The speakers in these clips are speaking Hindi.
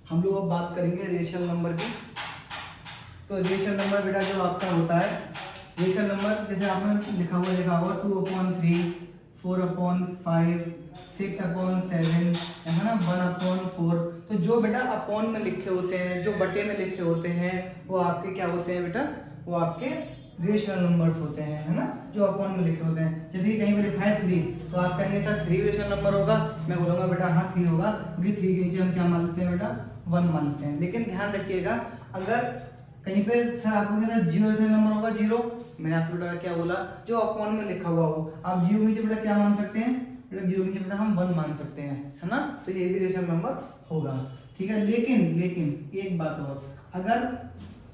हम लोग अब बात करेंगे रेशनल नंबर की। तो रेशनल नंबर बेटा जो आपका होता है, रेशनल नंबर जैसे आपने लिखा होगा 2/3, 4/5, 6/7, है ना, 1/4। तो जो बेटा अपॉन में लिखे होते हैं, जो बटे में लिखे होते हैं, वो आपके क्या होते हैं बेटा, वो आपके रेशनल नंबर्स होते हैं, है ना, जो अपॉन में लिखे होते हैं। जैसे कि कहीं पे लिखा है 3, तो आप कहेंगे सर 3 रेशनल नंबर होगा, मैं बोलूँगा बेटा हाँ 3 होगा, क्योंकि 3 के नीचे हम क्या मान लेते हैं बेटा, 1 मान लेते हैं। लेकिन ध्यान रखिएगा, अगर कहीं पे सर आपको क्या 0 रेशनल नंबर होगा, 0, मैंने आपसे बेटा क्या बोला, जो अपॉन में लिखा हुआ हो, आप 0 नीचे बेटा क्या मान सकते हैं बेटा, 0 नीचे बेटा हम 1 मान सकते हैं, है ना, तो ये भी रेशनल नंबर होगा, ठीक है। लेकिन एक बात और, अगर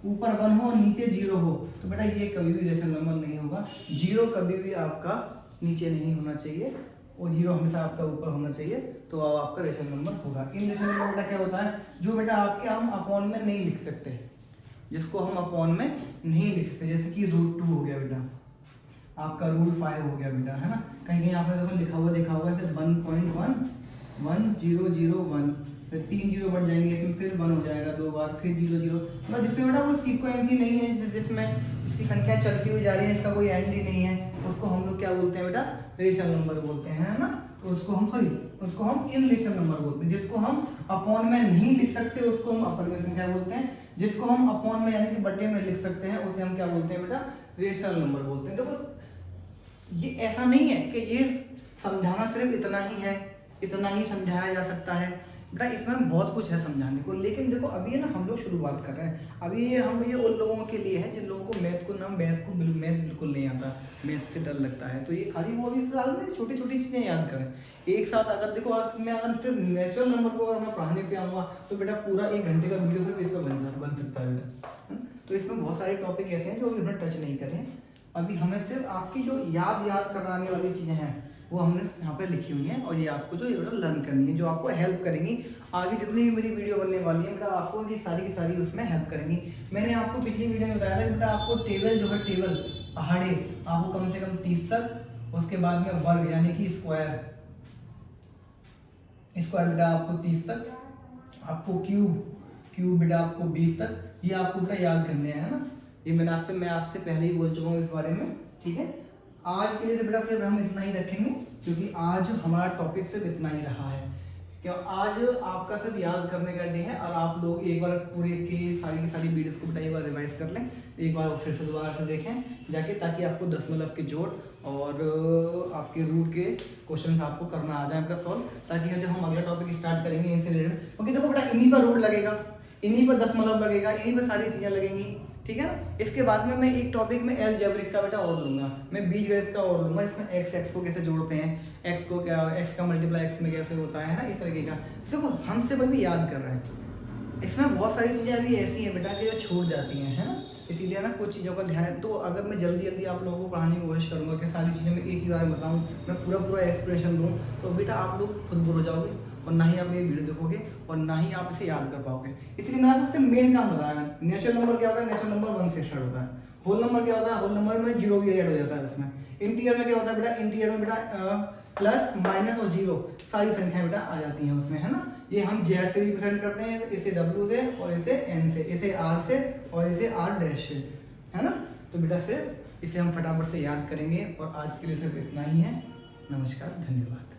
ऊपर 1 हो और नीचे 0 हो, तो बेटा ये कभी भी रेशनल नंबर नहीं होगा। 0 कभी भी आपका नीचे नहीं होना चाहिए और 0 हमेशा आपका ऊपर होना चाहिए, तो अब आपका रेशनल नंबर होगा। इन रेशनल नंबर बेटा क्या होता है, जो बेटा आपके हम अपॉन में नहीं लिख सकते, जिसको हम अपॉन में नहीं लिख सकते, जैसे कि √2 हो गया बेटा, आपका √5 हो गया बेटा, है ना। कहीं आपने देखो देखा होगा जैसे 1.11001, फिर 3 0 बढ़ जाएंगे, फिर 1 हो जाएगा 2 बार, फिर 0 0, मतलब जिसमें बेटा वो सीक्वेंस ही नहीं है, जिसमें इसकी संख्या चलती हुई जा रही है, इसका कोई एंड ही नहीं है, उसको हम लोग क्या बोलते हैं बेटा, रेशनल नंबर बोलते हैं, है ना। तो उसको हम इन रेशनल नंबर बोलते हैं। जिसको हम अपॉन में नहीं लिख सकते उसको हम अपर में संख्या बोलते हैं, जिसको हम अपॉन में यानी कि बटे में लिख सकते हैं उसे हम क्या बोलते हैं बेटा, रेशनल नंबर बोलते हैं। देखो ये ऐसा नहीं है कि ये समझाना सिर्फ इतना ही है, इतना ही समझाया जा सकता है बेटा, इसमें बहुत कुछ है समझाने को। लेकिन देखो अभी है ना, हम लोग शुरुआत कर रहे हैं, अभी ये उन लोगों के लिए है जिन लोगों को मैथ बिल्कुल नहीं आता, मैथ से डर लगता है, तो ये खाली वो अभी फिलहाल में छोटी छोटी चीज़ें याद करें एक साथ। अगर देखो आज मैं अगर सिर्फ नेचुरल नंबर को अगर मैं पढ़ाने पे आऊँगा तो बेटा पूरा 1 घंटे का वीडियो सिर्फ इस पर बन सकता है बेटा। तो इसमें बहुत सारे टॉपिक ऐसे हैं जो अभी हमने टच नहीं करे। अभी हमें सिर्फ आपकी जो याद कराने वाली चीज़ें हैं वो हमने यहाँ पे लिखी हुई हैं, और ये आपको जो बेटा लर्न करनी है, जो आपको हेल्प करेंगी आगे जितनी भी मेरी वीडियो बनने वाली है बेटा, आपको ये सारी की सारी उसमें हेल्प करेंगी। मैंने आपको पिछली वीडियो में बताया था कि बेटा आपको टेबल जो है, टेबल पहाड़े आपको कम से कम 30 तक, उसके बाद में वर्ग यानी कि स्क्वायर बेटा आपको 30 तक, आपको क्यूब बेटा आपको 20 तक, ये आपको बेटा याद करने हैं, है ना। ये मैं आपसे पहले ही बोल चुका हूँ इस बारे में, ठीक है। आज के लिए तो बेटा सिर्फ हम इतना ही रखेंगे, क्योंकि आज हमारा टॉपिक सिर्फ इतना ही रहा है। क्यों आज आपका सिर्फ याद करने का डे है, और आप लोग एक बार पूरे की सारी वीडियोस को बेटा एक बार रिवाइज कर लें, एक बार फिर से दोबारा से देखें जाके, ताकि आपको दशमलव के जोड़ और आपके रूट के क्वेश्चन आपको करना आ जाए बेटा सॉल्व, ताकि जब हम अगला टॉपिक स्टार्ट करेंगे इनसे रिलेटेड, क्योंकि देखो बेटा इन्हीं पर रूट लगेगा, इन्हीं पर दशमलव लगेगा, इन्हीं पर सारी चीज़ें लगेंगी, ठीक है ना। इसके बाद में मैं एक टॉपिक में अलजेब्रिक का बेटा और लूंगा, मैं बीजगणित का और लूंगा, इसमें एक्स को कैसे जोड़ते हैं, एक्स का मल्टीप्लाई एक्स में कैसे होता है ना, इस तरीके का। देखो हम सिर्फ अभी याद कर रहे हैं, इसमें बहुत सारी चीज़ें अभी ऐसी हैं बेटा कि जो छूट जाती हैं, है ना, इसीलिए ना कुछ चीज़ों का ध्यान है। तो अगर मैं जल्दी आप लोगों को पढ़ाने की कोशिश करूँगा कि सारी चीज़ें मैं एक ही बार में बताऊँ, मैं पूरा एक्सप्लेनेशन दूँ, तो बेटा आप लोग खुद बोर हो जाओगे, और ना ही आप ये वीडियो देखोगे, और ना ही आप इसे याद कर पाओगे। इसलिए मैंने आपको मेन काम बताया। नेचुरल नंबर क्या होता है, नेचुरल नंबर 1 से स्टार्ट होता है। होल नंबर क्या होता है, होल नंबर में 0 भी ऐड हो जाता है उसमें। इंटीजर में क्या होता है बेटा, इंटीजर में बेटा प्लस माइनस और 0 सारी संख्याएं बेटा आ जाती हैं उसमें, है ना। ये हम जेड से रिप्रेजेंट करते हैं, इसे डब्ल्यू से, और इसे एन से, इसे आर से, और इसे आर डैश से, है ना। तो बेटा सिर्फ इसे हम फटाफट से याद करेंगे, और आज के लिए सिर्फ इतना ही है। नमस्कार, धन्यवाद।